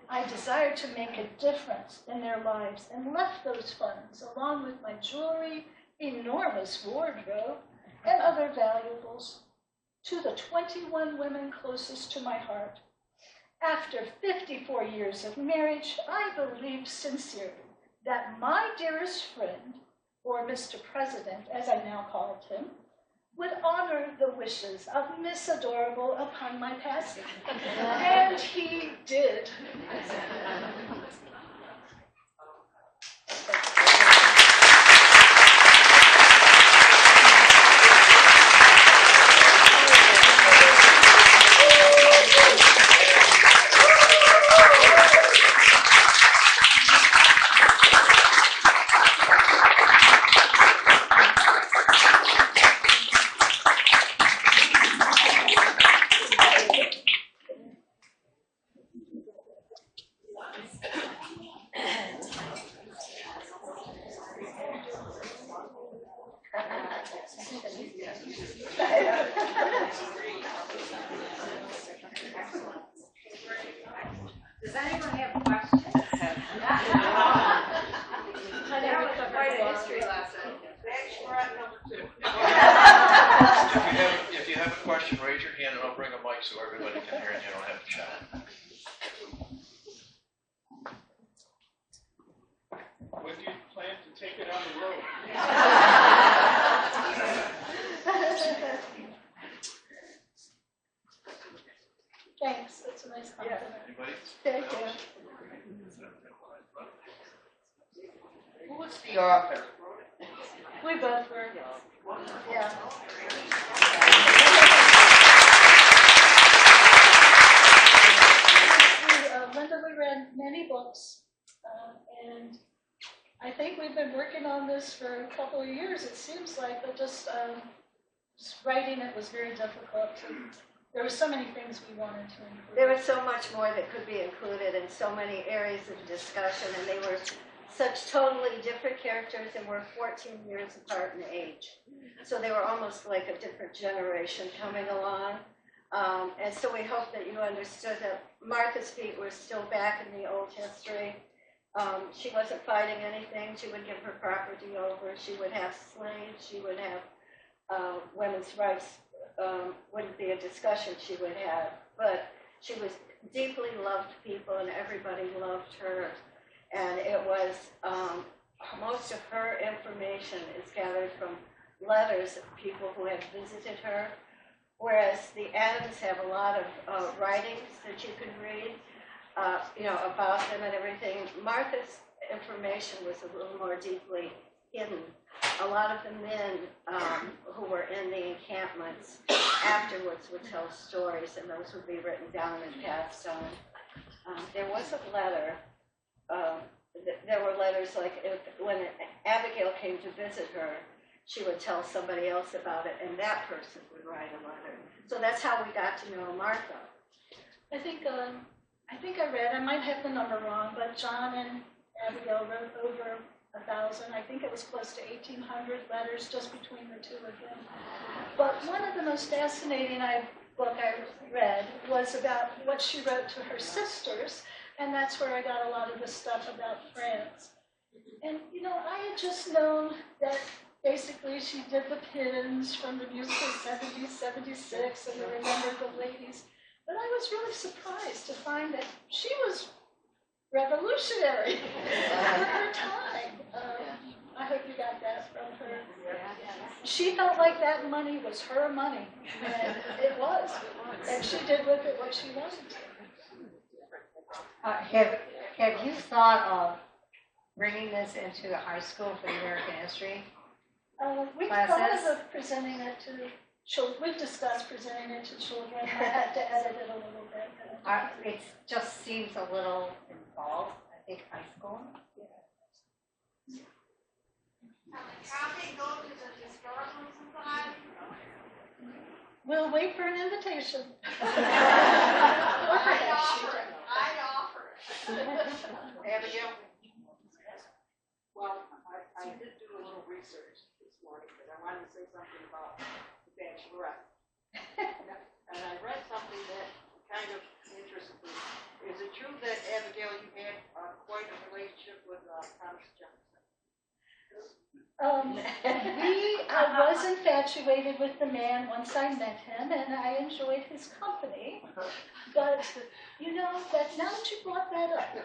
I desired to make a difference in their lives and left those funds, along with my jewelry, enormous wardrobe, and other valuables, to the 21 women closest to my heart. After 54 years of marriage, I believe sincerely that my dearest friend, or Mr. President, as I now called him, would honor the wishes of Miss Adorable upon my passing. And he did.
Does anyone have questions?
That was quite a history
lesson.
Next, we're at number 2.
If you have a question, raise your hand and I'll bring a mic so everybody can hear and you don't have to shout.
When do you plan to take it on the road?
Thanks, that's a nice compliment.
Anybody?
Thank you.
Who was the author?
We both were, yeah. Linda, we read many books, and I think we've been working on this for a couple of years, it seems like, but just writing it was very difficult. There were so many things we wanted to include.
There was so much more that could be included in so many areas of discussion, and they were such totally different characters and were 14 years apart in age. So they were almost like a different generation coming along. And so we hope that you understood that Martha's feet were still back in the old history. She wasn't fighting anything. She would give her property over. She would have slaves. She would have women's rights. Wouldn't be a discussion she would have. But she was deeply loved people, and everybody loved her. And it was, most of her information is gathered from letters of people who have visited her, whereas the Adams have a lot of writings that you can read, about them and everything. Martha's information was a little more deeply hidden. A lot of the men who were in the encampments afterwards would tell stories, and those would be written down and passed on. There was a letter. There were letters like when Abigail came to visit her, she would tell somebody else about it, and that person would write a letter. So that's how we got to know Martha.
I think I read, I might have the number wrong, but John and Abigail wrote over 1,000. I think it was close to 1,800 letters just between the two of them. But one of the most fascinating book I read was about what she wrote to her sisters, and that's where I got a lot of the stuff about France. And, I had just known that basically she did the pins from the musical 70s, 76, and I remembered the ladies. But I was really surprised to find that she was revolutionary for her time. I hope you got that from her. She felt like that money was her money, and it was. And she did with it what she wanted to.
Have you thought of bringing this into the high school for the American history?
We've
classes?
thought of presenting it to children. We've discussed presenting it to children. I had to edit it a little bit.
It just seems a little involved, I think, high school.
We'll wait for an invitation.
I'd offer it.
Abigail?
Well, I did do a little research this morning because I wanted to say something about the Bachelorette. And I read something that kind of interested me. Is it true that, Abigail, you had quite a relationship with Thomas Jefferson?
I was infatuated with the man once I met him, and I enjoyed his company. But, that now that you brought that up,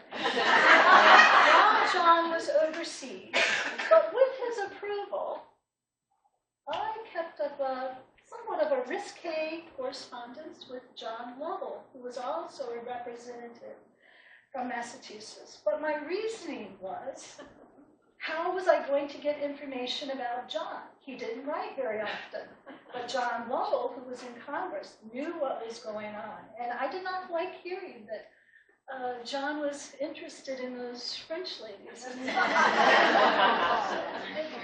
while John was overseas, but with his approval, I kept up somewhat of a risque correspondence with John Lovell, who was also a representative from Massachusetts. But my reasoning was, how was I going to get information about John? He didn't write very often, but John Lovell, who was in Congress, knew what was going on. And I did not like hearing that John was interested in those French ladies. And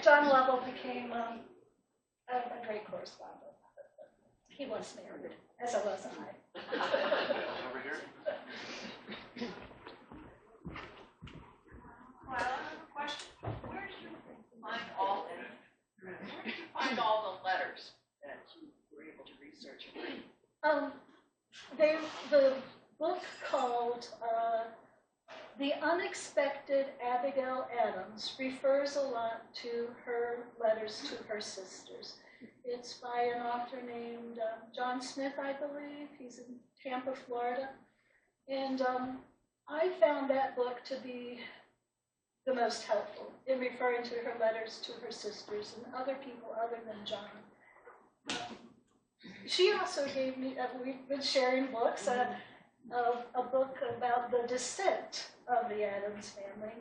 John Lovell became a great correspondent. He was married, as I was I.
Over here.
Well, I have a question. Where did you find all the letters that you were able to research and read?
The book called The Unexpected Abigail Adams refers a lot to her letters to her sisters. It's by an author named John Smith, I believe. He's in Tampa, Florida. And I found that book to be the most helpful in referring to her letters to her sisters and other people other than John. She also gave me, we've been sharing books, a book about the descent of the Adams family.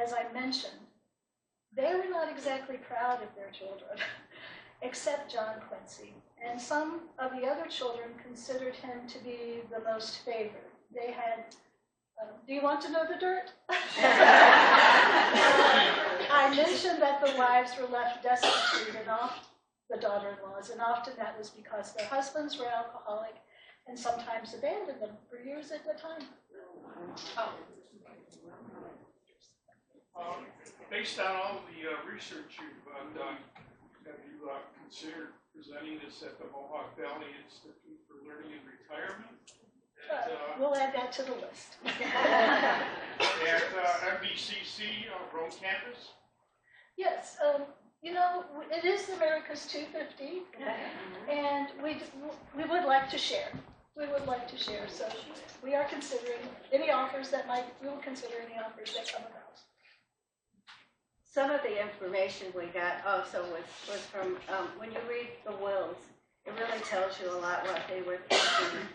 As I mentioned, they were not exactly proud of their children, except John Quincy. And some of the other children considered him to be the most favored. They had, do you want to know the dirt? I mentioned that the wives were left destitute and the daughter-in-laws, and often that was because their husbands were alcoholic and sometimes abandoned them for years at a time.
Based on all the research you've done, have you considered presenting this at the Mohawk Valley Institute for Learning and Retirement?
We'll add that to the list.
At MVCC Rome campus?
Yes, you know, it is America's 250, and we would like to share. We would like to share, so we are considering any offers that we will consider any offers that come about.
Some of the information we got also was from, when you read the wills, it really tells you a lot what they were thinking.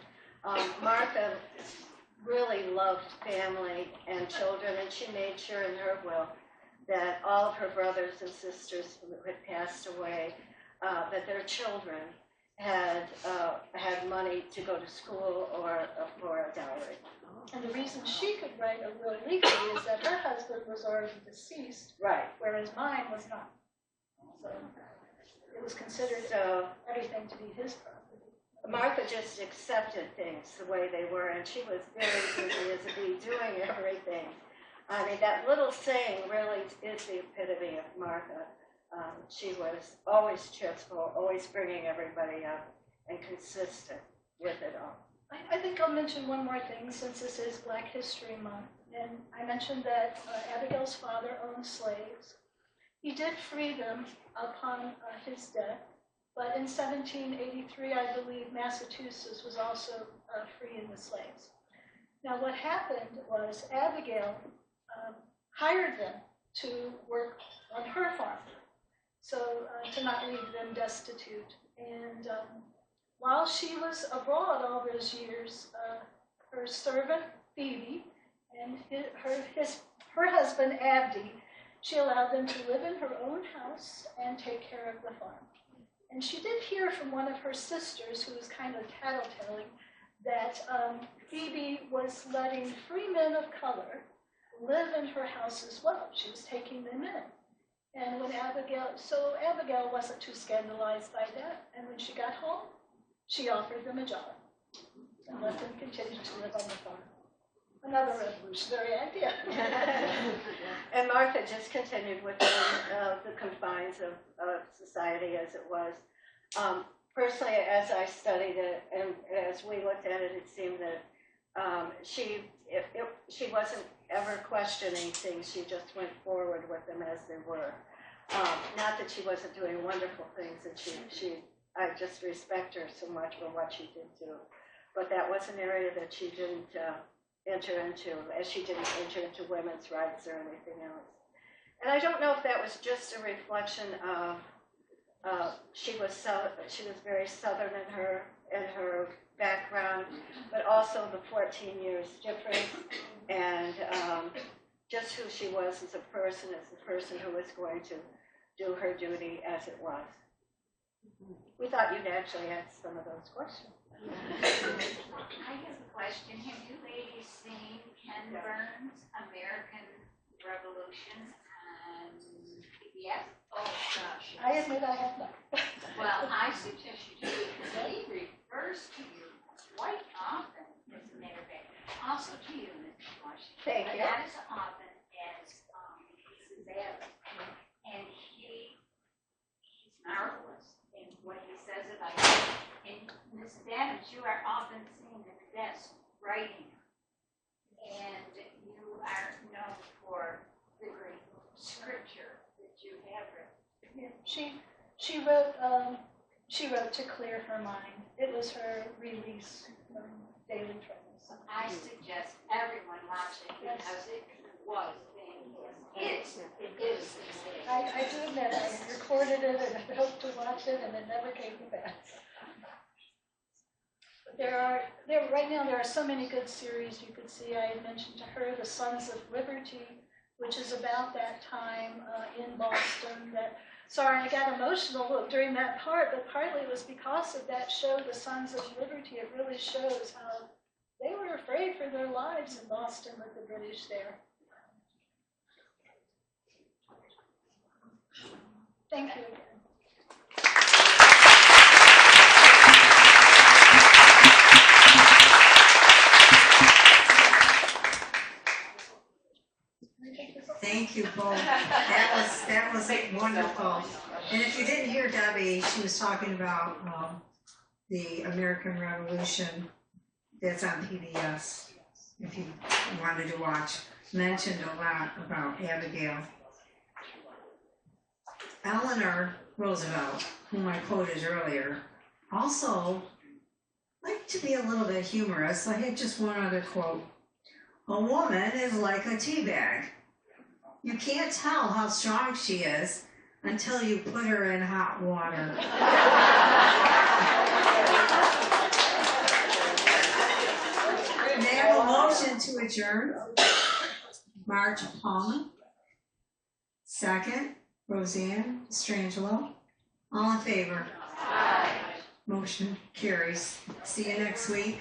Martha really loved family and children, and she made sure in her will that all of her brothers and sisters who had passed away, that their children had money to go to school or for a dowry.
And the reason she could write a will legally is that her husband was already deceased,
right,
whereas mine was not. So it was considered everything to be his property.
Martha just accepted things the way they were, and she was very busy as a bee doing everything. I mean, that little saying really is the epitome of Martha. She was always cheerful, always bringing everybody up, and consistent with it all.
I think I'll mention one more thing since this is Black History Month. And I mentioned that Abigail's father owned slaves. He did free them upon his death, but in 1783, I believe, Massachusetts was also freeing the slaves. Now what happened was Abigail hired them to work on her farm, so to not leave them destitute. And while she was abroad all those years, her servant Phoebe and her husband Abdi, she allowed them to live in her own house and take care of the farm. And she did hear from one of her sisters, who was kind of tattletelling, that Phoebe was letting free men of color live in her house as well. She was taking them in. And when Abigail wasn't too scandalized by that. And when she got home, she offered them a job and let them continue to live on the farm. Another revolutionary idea.
And Martha just continued within the confines of society as it was. Personally, as I studied it and as we looked at it, it seemed that she wasn't ever questioning things. She just went forward with them as they were. Not that she wasn't doing wonderful things, and I just respect her so much for what she did do. But that was an area that she didn't enter into, as she didn't enter into women's rights or anything else. And I don't know if that was just a reflection of she was very Southern in her background, but also the 14 years difference, and just who she was as a person who was going to do her duty as it was. We thought you'd actually ask some of those questions.
I have a question. Have you ladies seen Ken Burns' American Revolution on PBS? Oh gosh.
I admit I have not.
Well, I suggest you do because he refers to you quite often, as a matter of fact. Also to you, Mr. Washington.
Thank you.
Not as often as Mrs. Adams. And he's marvelous in what he says about you. And Mrs. Adams, you are often seen at the desk writing. And you are
Yeah, she wrote to clear her mind. It was her release daily troubles.
I suggest everyone watch it because it was fantastic. It is.
I do admit, I recorded it and I hoped to watch it and it never came to pass. Right now there are so many good series you could see. I had mentioned to her The Sons of Liberty, which is about that time in Boston. Sorry, I got emotional during that part, but partly it was because of that show, The Sons of Liberty. It really shows how they were afraid for their lives in Boston with the British there. Thank you again.
Thank you both. That was wonderful. And if you didn't hear Debbie, she was talking about the American Revolution that's on PBS. If you wanted to watch, mentioned a lot about Abigail. Eleanor Roosevelt, whom I quoted earlier, also liked to be a little bit humorous. I had just one other quote. A woman is like a tea bag. You can't tell how strong she is until you put her in hot water. May I have a motion to adjourn? Marge Palmer. Second, Roseanne Strangelo. All in favor? Aye. Motion carries. See you next week.